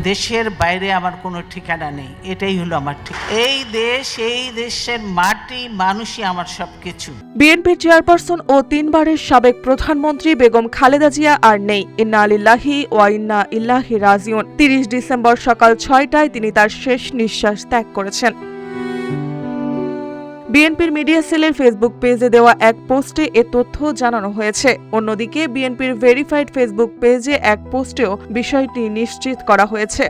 দেশের বাইরে আমার কোনো ঠিকানা নেই, এটাই হলো আমার ঠিক। এই দেশ, এই দেশের মাটি, মানুষই আমার সবকিছু। বিএনপির চেয়ারপারসন ও 3 বারের সাবেক প্রধানমন্ত্রী বেগম খালেদা জিয়া আর নেই। ইন্না লিল্লাহি ওয়া ইন্না ইলাইহি রাজিউন। 30 ডিসেম্বর সকাল 6টায় তিনি তার শেষ নিঃশ্বাস ত্যাগ করেছেন। বিএনপির মিডিয়া সেলের ফেসবুক পেজে দেওয়া এক পোস্টে এ তথ্য জানানো হয়েছে। অন্যদিকে বিএনপির ভেরিফাইড ফেসবুক পেজে এক পোস্টেও বিষয়টি নিশ্চিত করা হয়েছে।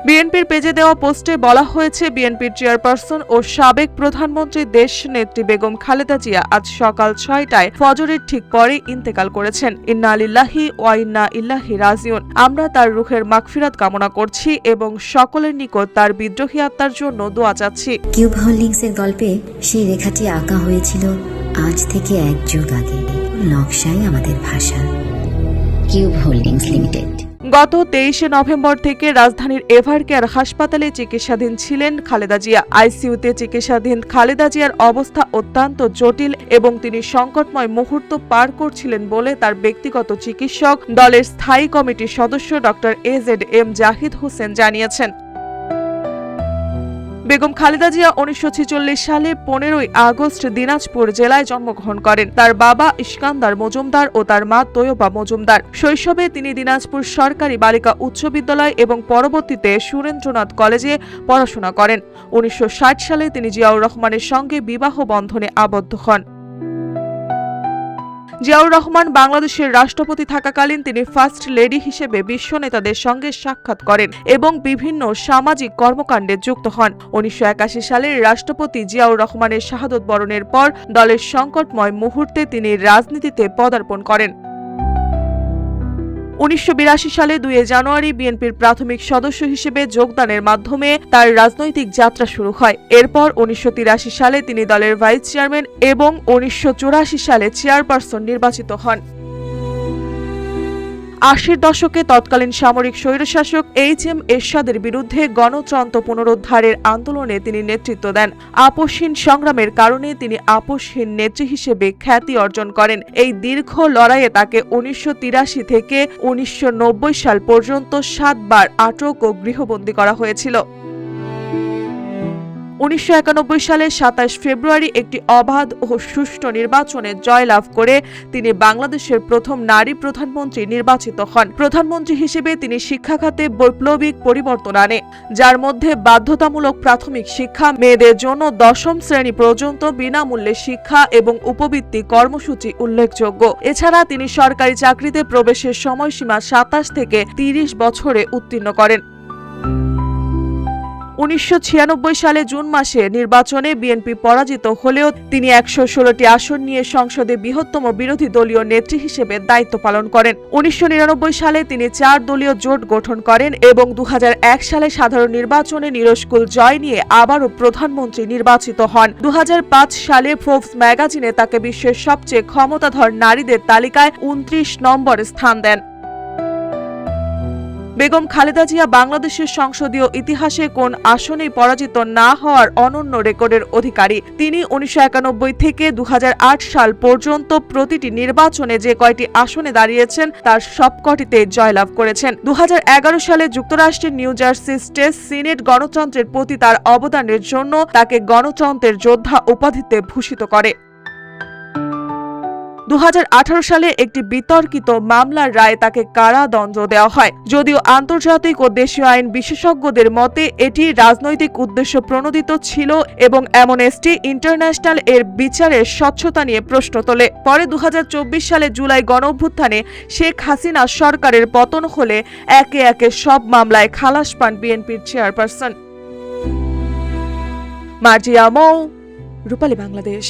বিএনপির পেজে দেওয়া পোস্টে বলা হয়েছে, বিএনপির চেয়ারপারসন ও সাবেক প্রধানমন্ত্রী দেশনেত্রী বেগম খালেদা জিয়া আজ সকাল 6টায় ফজরের ঠিক পরে ইন্তেকাল করেছেন। ইন্না লিল্লাহি ওয়া ইন্না ইলাইহি রাজিউন। আমরা তার রুহের মাগফিরাত কামনা করছি এবং সকলের নিকট তার বিদ্রোহী আত্মার জন্য দোয়া চাচ্ছি। কিউব হোল্ডিংসের গল্পে সেই রেখাটি আঁকা হয়েছিল আজ থেকে 1 যুগ আগে। নকশাই আমাদের ভাষা। Cube holdings limited. গত 23 নভেম্বর থেকে রাজধানীর এভারকেয়ার হাসপাতালে চিকিৎসাধীন ছিলেন খালেদা জিয়া। আইসিইউতে চিকিৎসাধীন খালেদা জিয়ার অবস্থা অত্যন্ত জটিল এবং তিনি সংকটময় মুহূর্ত পার করছিলেন বলে তার ব্যক্তিগত চিকিৎসক, দলের স্থায়ী কমিটির সদস্য ডক্টর AZM জাহিদ হোসেন জানিয়েছেন। বেগম খালেদা জিয়া 1946 সালে 15 আগস্ট দিনাজপুর জেলায় জন্মগ্রহণ করেন। তার বাবা ইস্কান্দার মজুমদার ও তার মা তৈয়বা মজুমদার। শৈশবে তিনি দিনাজপুর সরকারি বালিকা উচ্চ বিদ্যালয় এবং পরবর্তীতে সুরেন্দ্রনাথ কলেজে পড়াশোনা করেন। 1960 সালে তিনি জিয়াউর রহমানের সঙ্গে বিবাহ বন্ধনে আবদ্ধ হন। জিয়াউর রহমান বাংলাদেশের রাষ্ট্রপতি থাকাকালীন তিনি ফার্স্ট লেডি হিসেবে বিশ্ব নেতাদের সঙ্গে সাক্ষাৎ করেন এবং বিভিন্ন সামাজিক কর্মকাণ্ডে যুক্ত হন। 1981 সালে রাষ্ট্রপতি জিয়াউর রহমানের শাহাদত বরণের পর দলের সংকটময় মুহূর্তে তিনি রাজনীতিতে পদার্পণ করেন। 1982 সালে 2 জানুয়ারি বিএনপির প্রাথমিক সদস্য হিসেবে যোগদানের মাধ্যমে তার রাজনৈতিক যাত্রা শুরু হয়। এরপর 1983 সালে তিনি দলের ভাইস চেয়ারম্যান এবং 1984 সালে চেয়ারপারসন নির্বাচিত হন। 80 দশকে তৎকালীন সামরিক স্বৈরশাসক HM এরশাদের বিরুদ্ধে গণতন্ত্র পুনরুদ্ধারের আন্দোলনে তিনি নেতৃত্ব দেন। আপোষহীন সংগ্রামের কারণে তিনি আপোষহীন নেত্রী হিসেবে খ্যাতি অর্জন করেন। এই দীর্ঘ লড়াইয়ে তাকে 1983 থেকে 1990 সাল পর্যন্ত 7 বার আটক ও গৃহবন্দী করা হয়েছিল। 1991 সালের 27 ফেব্রুয়ারি একটি অবাধ ও সুষ্ঠু নির্বাচনে জয়লাভ করে তিনি বাংলাদেশের প্রথম নারী প্রধানমন্ত্রী নির্বাচিত হন। প্রধানমন্ত্রী হিসেবে তিনি শিক্ষা খাতে বৈপ্লবিক পরিবর্তন আনে, যার মধ্যে বাধ্যতামূলক প্রাথমিক শিক্ষা, মেয়েদের জন্য 10ম শ্রেণী পর্যন্ত বিনামূল্যে শিক্ষা এবং উপবৃত্তি কর্মসূচি উল্লেখযোগ্য। এছাড়া তিনি সরকারি চাকরিতে প্রবেশের সময়সীমা 27 থেকে 30 বছরে উত্তীর্ণ করেন। 1996 সালে জুন মাসে নির্বাচনে বিএনপি পরাজিত হলেও তিনি 116টি আসন নিয়ে সংসদে বৃহত্তম বিরোধী দলীয় নেত্রী হিসেবে দায়িত্ব পালন করেন। 1999 সালে তিনি 4 দলীয় জোট গঠন করেন এবং 2001 সালে সাধারণ নির্বাচনে নিরস্কুল জয় নিয়ে আবারও প্রধানমন্ত্রী নির্বাচিত হন। 2005 সালে ফোর্বস ম্যাগাজিনে তাকে বিশ্বের সবচেয়ে ক্ষমতাধর নারীদের তালিকায় 29 নম্বরে স্থান দেন। বেগম খালেদা জিয়া বাংলাদেশের সংসদীয় ইতিহাসে কোন আসনেই পরাজিত না হওয়ার অনন্য রেকর্ডের অধিকারী। তিনি 1991 থেকে 2008 সাল পর্যন্ত প্রতিটি নির্বাচনে যে কয়টি আসনে দাঁড়িয়েছেন তার সবকটিতে জয়লাভ করেছেন। 2011 সালে যুক্তরাষ্ট্রের নিউ জার্সি স্টেট সিনেট গণতন্ত্রের প্রতি তার অবদানের জন্য তাকে গণতন্ত্রের যোদ্ধা উপাধিতে ভূষিত করে। 2018 সালে একটি বিতর্কিত মামলার রায়ে তাকে কারাদণ্ড দেওয়া হয়। যদিও আন্তর্জাতিক ও দেশীয় আইন বিশেষজ্ঞদের মতে এটি রাজনৈতিক উদ্দেশ্য প্রণোদিত ছিল এবং অ্যামনেস্টি ইন্টারন্যাশনাল এর বিচারের স্বচ্ছতা নিয়ে প্রশ্ন তোলে। পরে 2024 সালে জুলাই গণঅভ্যুত্থানে শেখ হাসিনা সরকারের পতন হলে একে একে সব মামলায় খালাস পান বিএনপির চেয়ারপারসন। মার্জিয়া মৌ, রূপালী বাংলাদেশ।